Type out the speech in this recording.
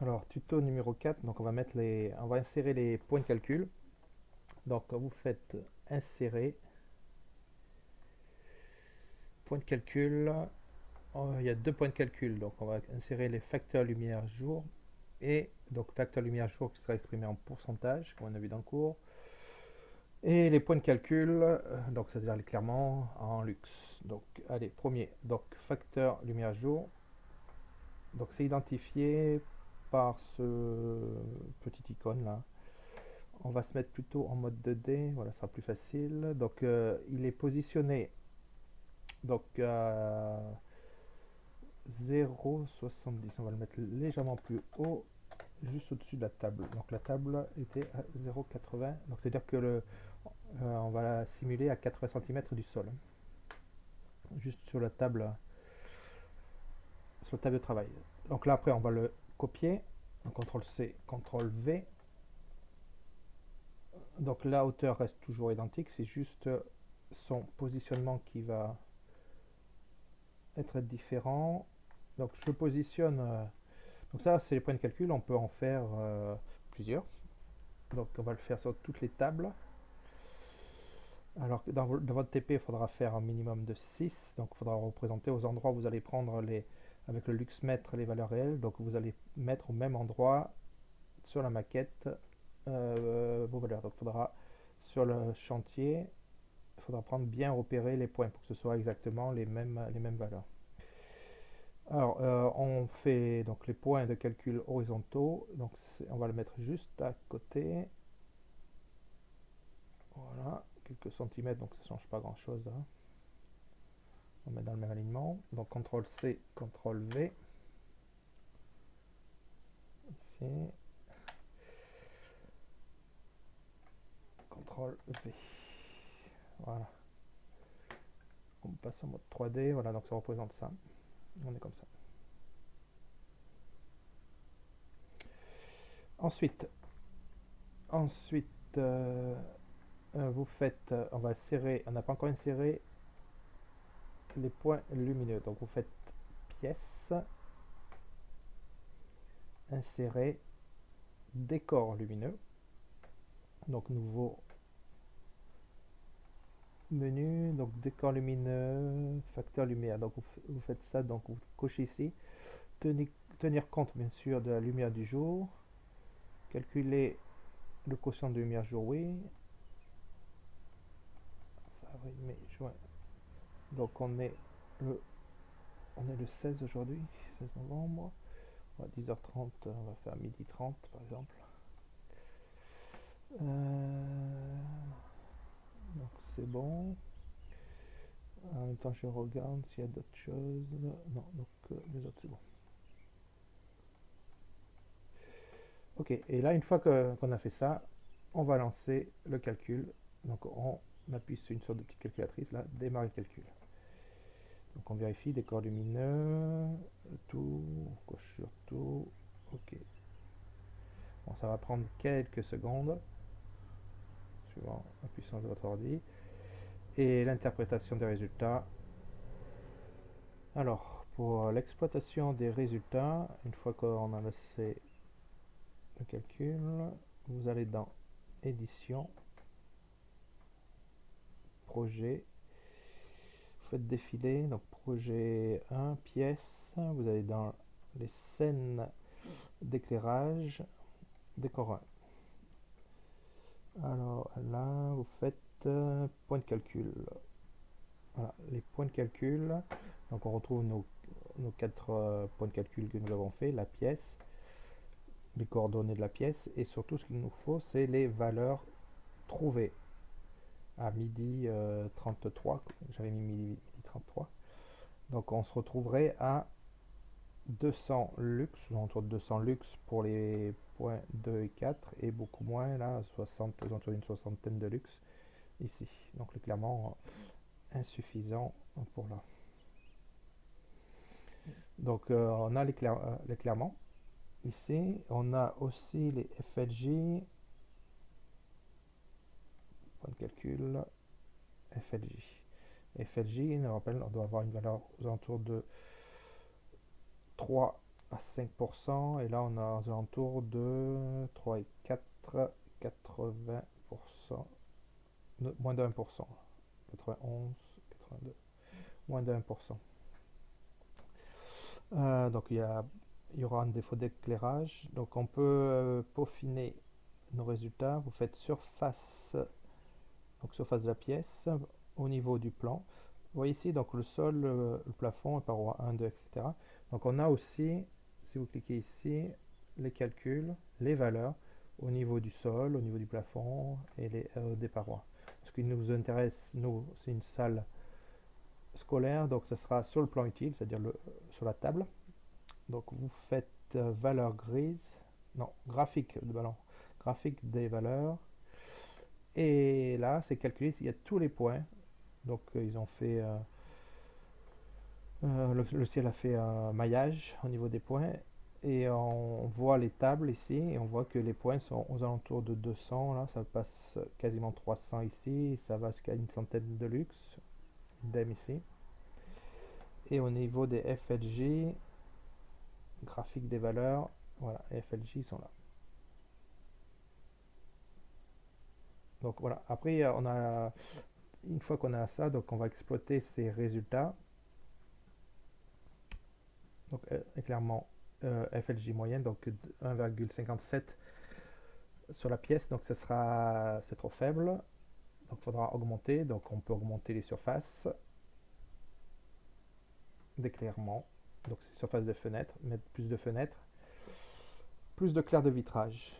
Alors, tuto numéro 4, donc on va insérer les points de calcul. Donc, vous faites insérer, point de calcul. Il y a deux points de calcul, donc on va insérer les facteurs lumière jour et donc facteur lumière jour qui sera exprimé en pourcentage, comme on a vu dans le cours, et les points de calcul, donc c'est-à-dire clairement en luxe. Donc, allez, premier, donc facteur lumière jour, donc c'est identifié par ce petit icône là. On va se mettre plutôt en mode 2D, voilà, ça sera plus facile. Donc, il est positionné donc à 0,70. On va le mettre légèrement plus haut, juste au-dessus de la table. Donc, la table était à 0,80. Donc, c'est-à-dire que on va la simuler à 80 cm du sol, juste sur la table de travail. Donc là, après, on va le copier. Donc, CTRL-C, CTRL-V. Donc, la hauteur reste toujours identique. C'est juste son positionnement qui va être différent. Donc je positionne. Donc ça, c'est les points de calcul. On peut en faire plusieurs. Donc on va le faire sur toutes les tables. Alors que dans votre TP, il faudra faire un minimum de 6. Donc il faudra représenter aux endroits où vous allez prendre avec le luxmètre les valeurs réelles. Donc vous allez mettre au même endroit sur la maquette vos valeurs. Donc il faudra sur le chantier, il faudra prendre bien repérer les points pour que ce soit exactement les mêmes valeurs. Alors, on fait donc les points de calcul horizontaux. Donc, on va le mettre juste à côté. Voilà, quelques centimètres, donc ça ne change pas grand-chose, hein. On met dans le même alignement. Donc, CTRL-C, CTRL-V. Ici. CTRL-V. Voilà. On passe en mode 3D. Voilà, donc ça représente ça. On est comme ça. Ensuite, vous faites, on va serrer, on n'a pas encore inséré les points lumineux. Donc vous faites pièce, insérer, décor lumineux. Donc nouveau menu, donc décor lumineux, facteur lumière. Donc vous faites ça, donc vous cochez ici. Tenir compte bien sûr de la lumière du jour. Calculer le quotient de lumière jour, oui. Avril, mai, juin. Donc on est le 16 aujourd'hui, 16 novembre. 10h30, on va faire midi 30 par exemple. Donc c'est bon. En même temps, je regarde s'il y a d'autres choses. Non, donc les autres c'est bon. Ok, et là, une fois qu'on a fait ça, on va lancer le calcul. Donc on appuie sur une sorte de petite calculatrice là, démarrer le calcul. Donc on vérifie, décor lumineux, tout, on coche sur tout, ok. Bon, ça va prendre quelques secondes, suivant la puissance de votre ordi. Et l'interprétation des résultats. Alors, pour l'exploitation des résultats, une fois qu'on a lancé le calcul, vous allez dans édition, projet, vous faites défiler, donc projet 1, pièce, vous allez dans les scènes d'éclairage, décor 1. Alors là, vous faites point de calcul. Voilà, les points de calcul. Donc on retrouve nos 4 points de calcul que nous avons fait, la pièce, les coordonnées de la pièce, et surtout ce qu'il nous faut, c'est les valeurs trouvées à midi 33. J'avais mis midi 33. Donc on se retrouverait à 200 lux, autour de 200 lux pour les points 2 et 4, et beaucoup moins là, 60, autour d'une soixantaine de lux ici. Donc clairement insuffisant pour là. Donc on a l'éclairement. Ici, on a aussi les FLJ, point de calcul, FLJ. FLJ, on rappelle, on doit avoir une valeur aux alentours de 3 à 5%, et là on a aux alentours de 3 et 4, 80%, moins de 1%, 91, 82, moins de 1%. Donc il y aura un défaut d'éclairage. Donc on peut peaufiner nos résultats. Vous faites surface, donc surface de la pièce au niveau du plan. Vous voyez ici donc le sol, le plafond, paroi 1, 2, etc. Donc on a aussi, si vous cliquez ici, les calculs, les valeurs au niveau du sol, au niveau du plafond et des parois. Ce qui nous intéresse, nous, c'est une salle scolaire, donc ce sera sur le plan utile, c'est-à-dire sur la table. Donc vous faites valeur grise, non, graphique de ballon, graphique des valeurs. Et là, c'est calculé, il y a tous les points. Donc ils ont fait, le ciel a fait un maillage au niveau des points. Et on voit les tables ici, et on voit que les points sont aux alentours de 200. Là, ça passe quasiment 300 ici, ça va jusqu'à une centaine de luxe, idem ici. Et au niveau des FLJ, graphique des valeurs, voilà, les FLJ sont là. Donc voilà, après une fois qu'on a ça, donc on va exploiter ces résultats. Donc clairement FLJ moyenne, donc 1,57 sur la pièce, donc c'est trop faible. Donc il faudra augmenter, donc on peut augmenter les surfaces d'éclairement. Donc c'est surface de fenêtre, mettre plus de fenêtres, plus de clairs de vitrage.